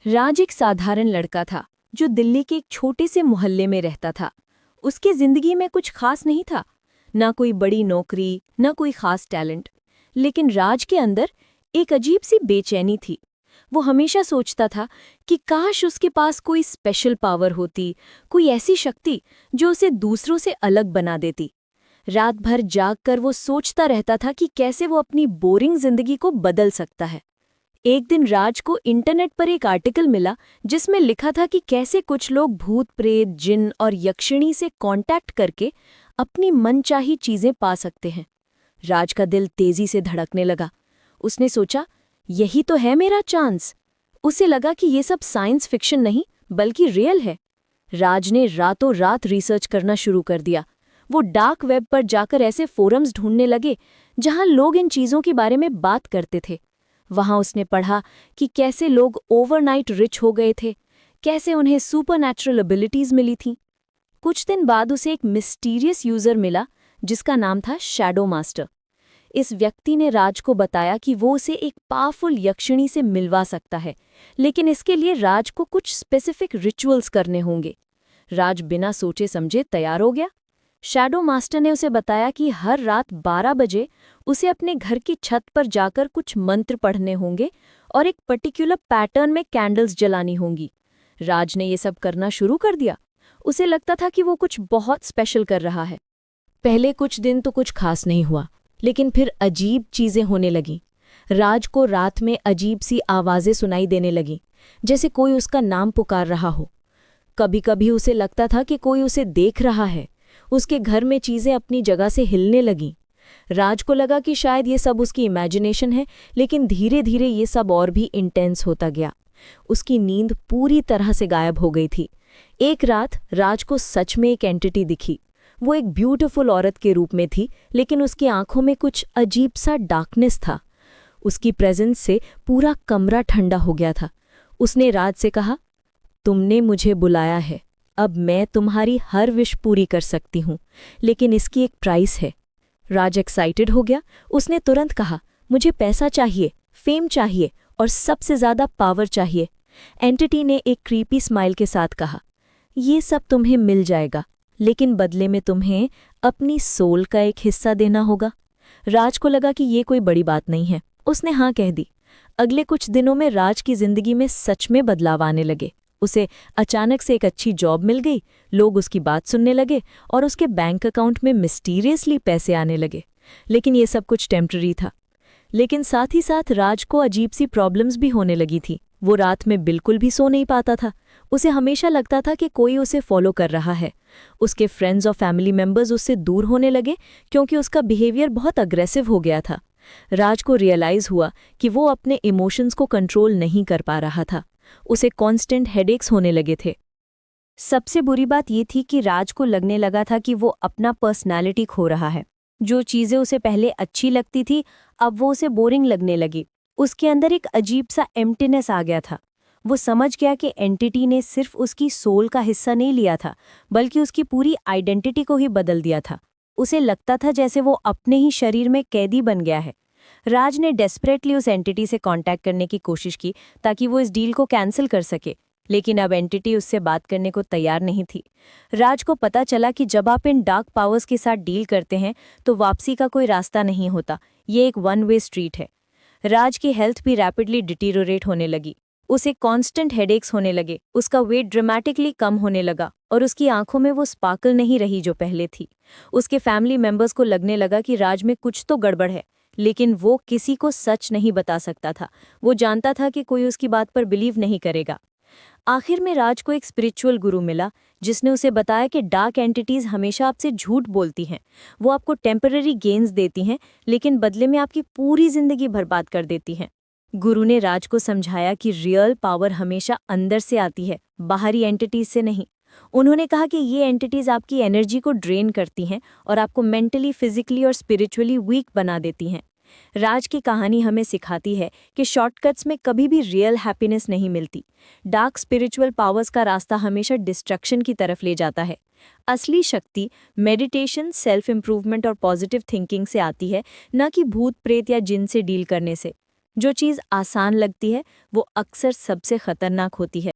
राज एक साधारण लड़का था जो दिल्ली के एक छोटे से मोहल्ले में रहता था। उसकी जिंदगी में कुछ खास नहीं था, ना कोई बड़ी नौकरी, ना कोई खास टैलेंट। लेकिन राज के अंदर एक अजीब सी बेचैनी थी। वो हमेशा सोचता था कि काश उसके पास कोई स्पेशल पावर होती, कोई ऐसी शक्ति जो उसे दूसरों से अलग बना देती। रात भर जागकर वो सोचता रहता था कि कैसे वो अपनी बोरिंग जिंदगी को बदल सकता है। एक दिन राज को इंटरनेट पर एक आर्टिकल मिला जिसमें लिखा था कि कैसे कुछ लोग भूत प्रेत, जिन और यक्षिणी से कांटेक्ट करके अपनी मनचाही चीजें पा सकते हैं। राज का दिल तेजी से धड़कने लगा। उसने सोचा, यही तो है मेरा चांस। उसे लगा कि ये सब साइंस फिक्शन नहीं बल्कि रियल है। राज ने रातों रात रिसर्च करना शुरू कर दिया। वो डार्क वेब पर जाकर ऐसे फोरम्स ढूंढने लगे जहां लोग इन चीजों के बारे में बात करते थे। वहां उसने पढ़ा कि कैसे लोग ओवरनाइट रिच हो गए थे, कैसे उन्हें सुपरनैचुरल एबिलिटीज मिली थीं। कुछ दिन बाद उसे एक मिस्टीरियस यूजर मिला जिसका नाम था शैडो मास्टर। इस व्यक्ति ने राज को बताया कि वो उसे एक पावरफुल यक्षिणी से मिलवा सकता है, लेकिन इसके लिए राज को कुछ स्पेसिफिक रिचुअल्स करने होंगे। राज बिना सोचे समझे तैयार हो गया। शैडो मास्टर ने उसे बताया कि हर रात 12 बजे उसे अपने घर की छत पर जाकर कुछ मंत्र पढ़ने होंगे और एक पर्टिकुलर पैटर्न में कैंडल्स जलानी होंगी। राज ने ये सब करना शुरू कर दिया। उसे लगता था कि वो कुछ बहुत स्पेशल कर रहा है। पहले कुछ दिन तो कुछ खास नहीं हुआ, लेकिन फिर अजीब चीजें होने लगीं। राज को रात में अजीब सी आवाजें सुनाई देने लगीं, जैसे कोई उसका नाम पुकार रहा हो। कभी-कभी उसे लगता था कि कोई उसे देख रहा है। उसके घर में चीजें अपनी जगह से हिलने लगीं। राज को लगा कि शायद ये सब उसकी इमेजिनेशन है, लेकिन धीरे धीरे ये सब और भी इंटेंस होता गया। उसकी नींद पूरी तरह से गायब हो गई थी। एक रात राज को सच में एक एंटिटी दिखी। वो एक ब्यूटीफुल औरत के रूप में थी, लेकिन उसकी आंखों में कुछ अजीब सा डार्कनेस था। उसकी प्रेजेंस से पूरा कमरा ठंडा हो गया था। उसने राज से कहा, तुमने मुझे बुलाया है, अब मैं तुम्हारी हर विश पूरी कर सकती हूँ, लेकिन इसकी एक प्राइस है। राज एक्साइटेड हो गया। उसने तुरंत कहा, मुझे पैसा चाहिए, फेम चाहिए और सबसे ज्यादा पावर चाहिए। एंटिटी ने एक क्रीपी स्माइल के साथ कहा, ये सब तुम्हें मिल जाएगा, लेकिन बदले में तुम्हें अपनी सोल का एक हिस्सा देना होगा। राज को लगा कि ये कोई बड़ी बात नहीं है। उसने हाँ कह दी। अगले कुछ दिनों में राज की जिंदगी में सच में बदलाव आने लगे। उसे अचानक से एक अच्छी जॉब मिल गई, लोग उसकी बात सुनने लगे और उसके बैंक अकाउंट में मिस्टीरियसली पैसे आने लगे। लेकिन ये सब कुछ टेम्पररी था। लेकिन साथ ही साथ राज को अजीब सी प्रॉब्लम्स भी होने लगी थी। वो रात में बिल्कुल भी सो नहीं पाता था। उसे हमेशा लगता था कि कोई उसे फॉलो कर रहा है। उसके फ्रेंड्स और फैमिली मेंबर्स उससे दूर होने लगे क्योंकि उसका बिहेवियर बहुत अग्रेसिव हो गया था। राज को रियलाइज हुआ कि वो अपने इमोशंस को कंट्रोल नहीं कर पा रहा था। उसे कांस्टेंट हेडेक्स होने लगे थे। सबसे बुरी बात ये थी कि राज को लगने लगा था कि वो अपना पर्सनालिटी खो रहा है। जो चीज़ें उसे पहले अच्छी लगती थी, अब वो उसे बोरिंग लगने लगी। उसके अंदर एक अजीब सा एम्प्टीनेस आ गया था। वो समझ गया कि एंटिटी ने सिर्फ उसकी सोल का हिस्सा नहीं लिया था, बल्कि उसकी पूरी आइडेंटिटी को ही बदल दिया था। उसे लगता था जैसे वो अपने ही शरीर में कैदी बन गया है। राज ने डेस्परेटली उस एंटिटी से कांटेक्ट करने की कोशिश की ताकि वो इस डील को कैंसिल कर सके, लेकिन अब एंटिटी उससे बात करने को तैयार नहीं थी। राज को पता चला कि जब आप इन डार्क पावर्स के साथ डील करते हैं तो वापसी का कोई रास्ता नहीं होता। ये एक वन वे स्ट्रीट है। राज की हेल्थ भी रैपिडली डिटीरोरेट होने लगी। उसे कांस्टेंट हेडेक्स होने लगे, उसका वेट ड्रामेटिकली कम होने लगा और उसकी आंखों में वो स्पार्कल नहीं रही जो पहले थी। उसके फैमिली मेंबर्स को लगने लगा कि राज में कुछ तो गड़बड़ है, लेकिन वो किसी को सच नहीं बता सकता था। वो जानता था कि कोई उसकी बात पर बिलीव नहीं करेगा। आखिर में राज को एक स्पिरिचुअल गुरु मिला जिसने उसे बताया कि डार्क एंटिटीज हमेशा आपसे झूठ बोलती हैं। वो आपको टेम्पररी गेन्स देती हैं, लेकिन बदले में आपकी पूरी जिंदगी बर्बाद कर देती हैं। गुरु ने राज को समझाया कि रियल पावर हमेशा अंदर से आती है, बाहरी एंटिटीज से नहीं। उन्होंने कहा कि ये एंटिटीज आपकी एनर्जी को ड्रेन करती हैं और आपको मेंटली, फिजिकली और स्पिरिचुअली वीक बना देती हैं। राज की कहानी हमें सिखाती है कि शॉर्टकट्स में कभी भी रियल हैप्पीनेस नहीं मिलती। डार्क स्पिरिचुअल पावर्स का रास्ता हमेशा डिस्ट्रक्शन की तरफ ले जाता है। असली शक्ति मेडिटेशन, सेल्फ इम्प्रूवमेंट और पॉजिटिव थिंकिंग से आती है, न कि भूत प्रेत या जिन से डील करने से। जो चीज़ आसान लगती है वो अक्सर सबसे खतरनाक होती है।